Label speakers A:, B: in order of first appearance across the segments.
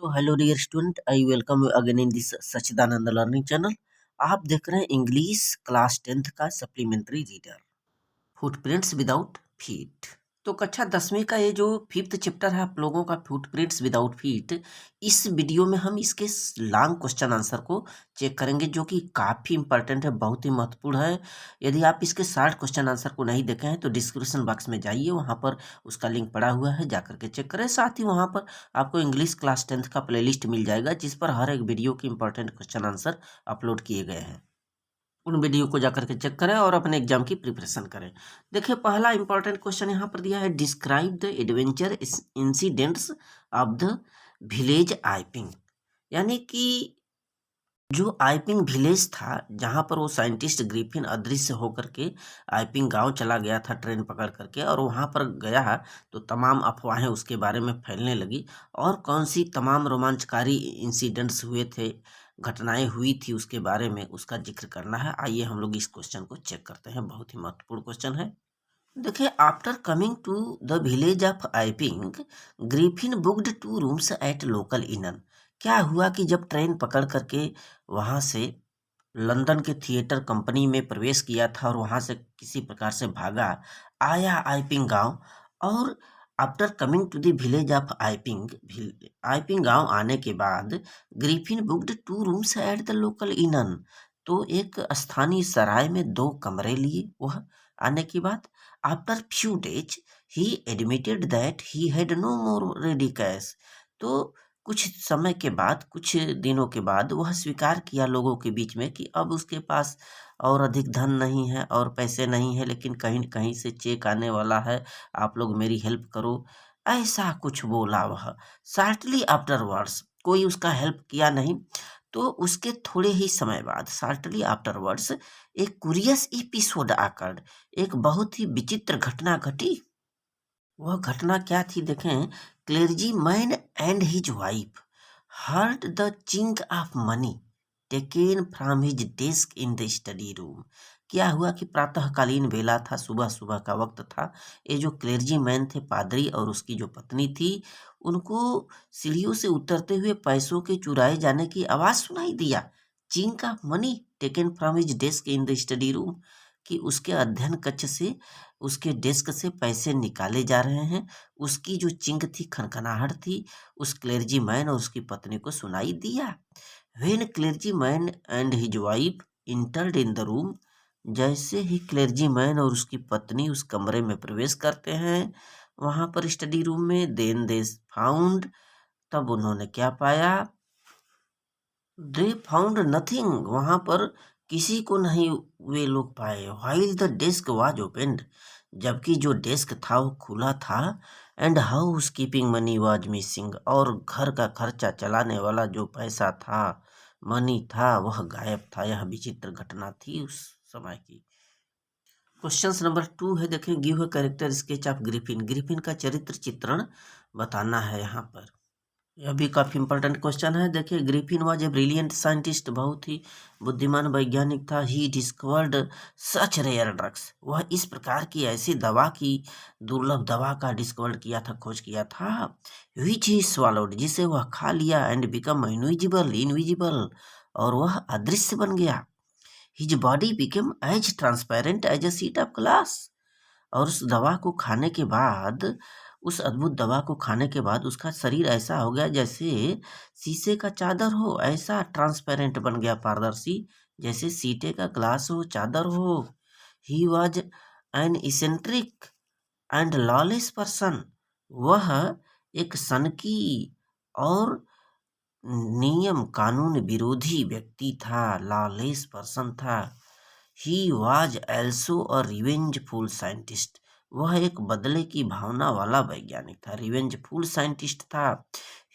A: तो hello dear student, I welcome you again in this Sachchidanand learning channel. आप देख रहे हैं इंग्लिश क्लास 10th का supplementary reader, footprints without feet. तो कक्षा 10वीं का ये जो 5th चैप्टर है आप लोगों का, फुटप्रिंट्स विदाउट फीट, इस वीडियो में हम इसके लॉन्ग क्वेश्चन आंसर को चेक करेंगे, जो कि काफ़ी इंपॉर्टेंट है, बहुत ही महत्वपूर्ण है। यदि आप इसके 60 क्वेश्चन आंसर को नहीं देखे हैं तो डिस्क्रिप्शन बॉक्स में जाइए, वहाँ पर उसका लिंक पड़ा हुआ है, जाकर के चेक करें। साथ ही वहाँ पर आपको इंग्लिश क्लास 10th का प्लेलिस्ट मिल जाएगा, जिस पर हर एक वीडियो के इंपॉर्टेंट क्वेश्चन आंसर अपलोड किए गए हैं। उन वीडियो को जाकर के चेक करें और अपने एग्जाम की प्रिपरेशन करें। देखिए, पहला इंपॉर्टेंट क्वेश्चन यहाँ पर दिया है, describe the adventure incidents of the village Iping. यानी कि जो आइपिंग विलेज था, जहाँ पर वो साइंटिस्ट ग्रिफिन अदृश्य होकर के आइपिंग गांव चला गया था ट्रेन पकड़ करके, और वहाँ पर गया तो तमाम अफवाहें उसके बारे में फैलने लगी, और कौन सी तमाम रोमांचकारी इंसिडेंट्स हुए थे, घटनाएं हुई थी उसके बारे में उसका जिक्र करना है। आइए हम लोग इस क्वेश्चन को चेक करते हैं, बहुत ही महत्वपूर्ण क्वेश्चन है। देखिए, after coming to the village of Iping, Griffin booked 2 rooms at local inn. क्या हुआ कि जब ट्रेन पकड़ करके वहाँ से लंदन के थिएटर कंपनी में प्रवेश किया था और वहाँ से किसी प्रकार से भागा, आया आइपिंग गांव, और after coming to the village of Iping, Iping गांव आने के बाद Griffin booked 2 rooms at the local inn. तो एक स्थानीय सराय में 2 कमरे लिए वह आने के बाद। After few days he admitted that he had no more ready cash. तो कुछ समय के बाद, कुछ दिनों के बाद वह स्वीकार किया लोगों के बीच में कि अब उसके पास और अधिक धन नहीं है और पैसे नहीं है, लेकिन कहीं न कहीं से चेक आने वाला है, आप लोग मेरी हेल्प करो, ऐसा कुछ बोला वह। शॉर्टली आफ्टरवर्ड्स, कोई उसका हेल्प किया नहीं। तो उसके थोड़े ही समय बाद, शॉर्टली आफ्टरवर्ड्स, एक कुरियस एपिसोड आकर, एक बहुत ही विचित्र घटना घटी। वह घटना क्या थी देखें। Clergy man and his wife heard the chink of money taken from his desk in the study room. क्या हुआ कि प्रातःकालीन बेला था, सुबह सुबह का वक्त था। ये जो क्लेर्जी मैन थे, पादरी, और उसकी जो पत्नी थी, उनको सीढ़ियों से उतरते हुए पैसों के चुराए जाने की आवाज सुनाई दिया। Chink of money taken from his desk in the study room, कि उसके अध्ययन कक्ष से, उसके डेस्क से पैसे निकाले जा रहे हैं। उसकी जो चिंक थी, खनखनाहट थी, उस क्लेर्जी मैन और उसकी पत्नी को सुनाई दिया। When clergy man and his wife entered in the room, जैसे ही क्लेर्जी मैन और उसकी पत्नी उस कमरे में प्रवेश करते हैं, वहां पर स्टडी रूम में, देन दे फाउंड, तब उन्होंने क्या पाया, दे फाउंड नथिंग, वहां पर किसी को नहीं वे लोग पाए। While the desk was opened, जबकि जो डेस्क था वो खुला था। And house keeping money was missing, और घर का खर्चा चलाने वाला जो पैसा था, मनी था, वह गायब था। यह विचित्र घटना थी उस समय की। क्वेश्चन नंबर 2 है, देखें, give a character sketch of Griffin. Griffin का चरित्र चित्रण बताना है यहाँ पर। यह भी काफी इंपॉर्टेंट क्वेश्चन है। देखिए, Griffin was a brilliant scientist, बहुत ही बुद्धिमान वैज्ञानिक था। He discovered such rare drugs, वह इस प्रकार की ऐसी दवा की, दुर्लभ दवा का डिस्कवर किया था, खोज किया था। विच ही swallowed, जिसे वह खा लिया। एंड बिकम इनविजिबल, इनविजिबल, और वह अदृश्य बन गया। His body became as transparent as a sheet of glass, और उस दवा को खाने के बाद, उस अद्भुत दवा को खाने के बाद उसका शरीर ऐसा हो गया जैसे शीशे का चादर हो, ऐसा ट्रांसपेरेंट बन गया, पारदर्शी, जैसे शीशे का ग्लास हो, चादर हो। He was an eccentric and lawless person, वह एक सनकी और नियम कानून विरोधी व्यक्ति था, लॉलेस पर्सन था। He was also a revengeful scientist, वह एक बदले की भावना वाला वैज्ञानिक था, रिवेंजफुल साइंटिस्ट था।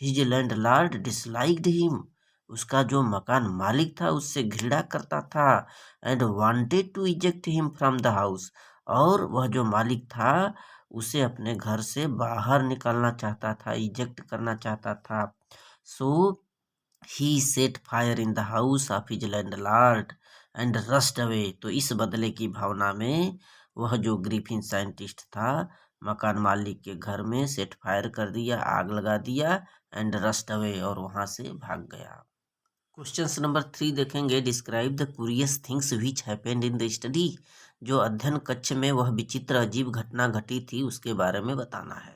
A: हिज लैंडलॉर्ड डिसलाइक्ड हिम, उसका जो मकान मालिक था उससे घृणा करता था। And wanted to eject him from the house, और वह जो मालिक था उसे अपने घर से बाहर निकालना चाहता था, इजेक्ट करना चाहता था। So he set fire in the house of his landlord and rushed away, तो इस बदले की भावना में वह जो ग्रिफिन साइंटिस्ट था मकान मालिक के घर में सेट फायर कर दिया, आग लगा दिया एंड रस्ट अवे, और वहां से भाग गया। क्वेश्चन नंबर 3 देखेंगे, describe the curious things which happened in the study. जो अध्ययन कक्ष में वह विचित्र अजीब घटना घटी थी उसके बारे में बताना है।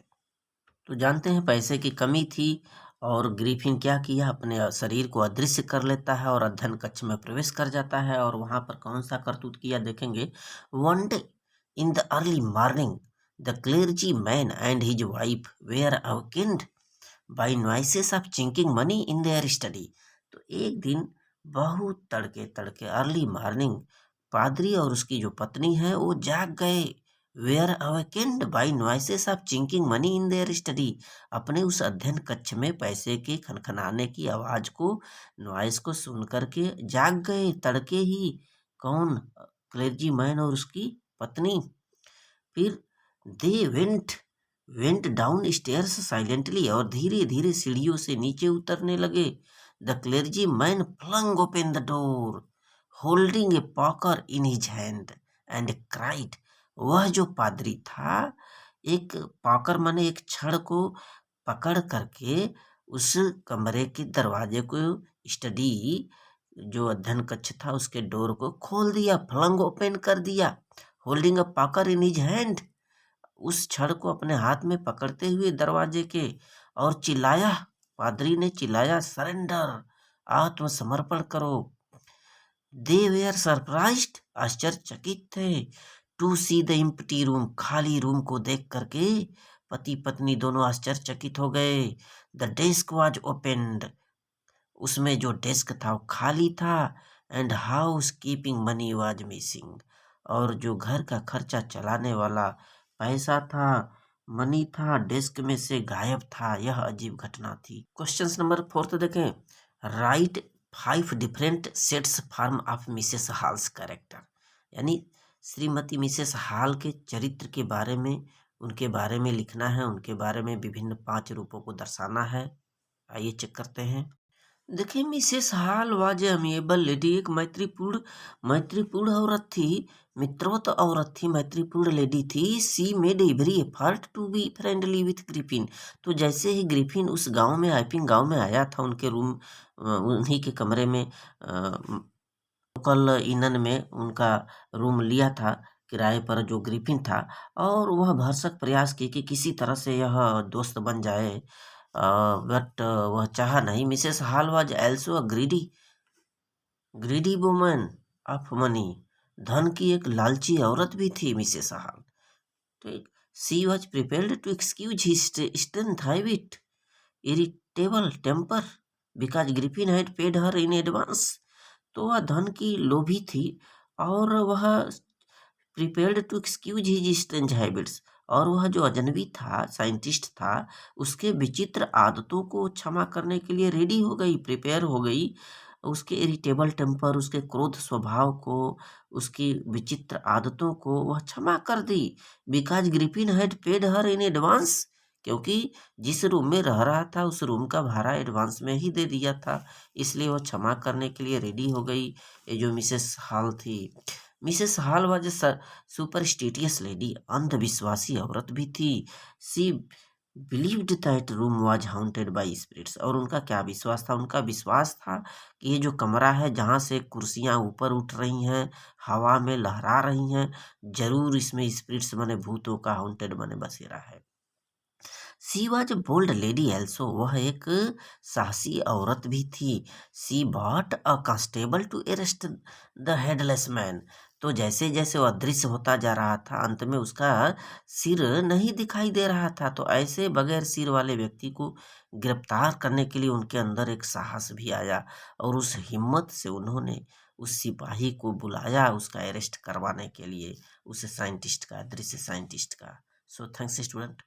A: तो जानते हैं पैसे की कमी थी और ग्रिफिन क्या किया, अपने शरीर को अदृश्य कर लेता है और अध्ययन कक्ष में प्रवेश कर जाता है। और वहां पर कौन सा करतूत किया देखेंगे। One day in the early morning the clergy man and his wife were awakened by noises of chinking money in their study. तो एक दिन बहुत तड़के तड़के अर्ली मॉर्निंग पादरी और उसकी जो पत्नी है वो जाग गए। Were awakened by noises of chinking money in their study. अपने उस अध्ययन कक्ष में पैसे के खनखनाने की आवाज को, नॉइस को सुन करके जाग गए तड़के ही। कौन? क्लेर्जी मैन और उसकी पत्नी। फिर they went down stairs silently, और धीरे धीरे सीढ़ियों से नीचे उतरने लगे। The clergy man flung open the door holding a poker in his hand and cried. वह जो पादरी था एक पॉकर माने एक छड़ को पकड़ करके उस कमरे के दरवाजे को, स्टडी जो अध्ययन कक्ष था उसके डोर को खोल दिया, फ्लंग ओपन कर दिया। Holding a poker in his hand, उस छड़ को अपने हाथ में पकड़ते हुए दरवाजे के, और चिल्लाया, पादरी ने चिल्लाया, सरेंडर, आत्मसमर्पण करो। दे वेयर सरप्राइज्ड, आश्चर्यचकित थे, to see the empty room, खाली रूम को देख करके पति पत्नी दोनों आश्चर्यचकित हो गए। द डेस्क वाज ओपेन्ड, उसमें जो डेस्क था वो खाली था। And house keeping money was missing, और जो घर का खर्चा चलाने वाला पैसा था, मनी था, डेस्क में से गायब था। यह अजीब घटना थी। क्वेश्चन नंबर 4 देखें, right 5 different sets form of Mrs halls character. यानी श्रीमती मिसेस हॉल के चरित्र के बारे में, उनके बारे में लिखना है, उनके बारे में विभिन्न 5 रूपों को दर्शाना है। आइए चेक करते हैं। देखिए, मिसेस हॉल वाज अमिएबल लेडी, एक मैत्रीपूर्ण औरत थी, मित्रवत औरत थी, मैत्रीपूर्ण लेडी थी। She made every effort to be friendly with Griffin. तो जैसे ही ग्रिफिन उस गांव में, आइपिंग गांव में आया था, उनके रूम, उन्हीं के कमरे में, लोकल इनन में उनका रूम लिया था किराए पर जो ग्रिफिन था, और वह भरसक प्रयास की कि किसी तरह से यह दोस्त बन जाए, बट वह चाहा नहीं। Mrs Hall was also a greedy woman of money, धन की एक लालची औरत भी थी मिसेस हॉल। ठीक, she was prepared to excuse his strength habit irritable temper because Griffin had paid her in advance. तो वह धन की लोभी थी और वह prepared to excuse his strange habits, और वह जो अजनबी था, साइंटिस्ट था, उसके विचित्र आदतों को क्षमा करने के लिए रेडी हो गई, प्रिपेयर हो गई। उसके इरिटेबल टेम्पर, उसके क्रोध स्वभाव को, उसकी विचित्र आदतों को वह क्षमा कर दी। Because Griffin had paid her in advance, क्योंकि जिस रूम में रह रहा था उस रूम का भाड़ा एडवांस में ही दे दिया था, इसलिए वह क्षमा करने के लिए रेडी हो गई। ये जो मिसेस हॉल थी, Mrs Hall was superstitious lady, अंधविश्वासी औरत भी थी। She believed that room was haunted by spirits, और उनका क्या विश्वास था? उनका विश्वास था कि ये जो कमरा है जहाँ से कुर्सियाँ ऊपर उठ रही हैं, हवा में लहरा रही हैं, जरूर इसमें स्पिरिट्स माने भूतों का हाउंटेड माने बसेरा है। She was bold lady also, वह एक साहसी औरत भी थी। She bought a constable to arrest the headless man, तो जैसे जैसे वह अदृश्य होता जा रहा था, अंत में उसका सिर नहीं दिखाई दे रहा था, तो ऐसे बगैर सिर वाले व्यक्ति को गिरफ्तार करने के लिए उनके अंदर एक साहस भी आया, और उस हिम्मत से उन्होंने उस सिपाही को बुलाया उसका अरेस्ट करवाने के लिए, उस साइंटिस्ट का, अदृश्य साइंटिस्ट का। So thanks student.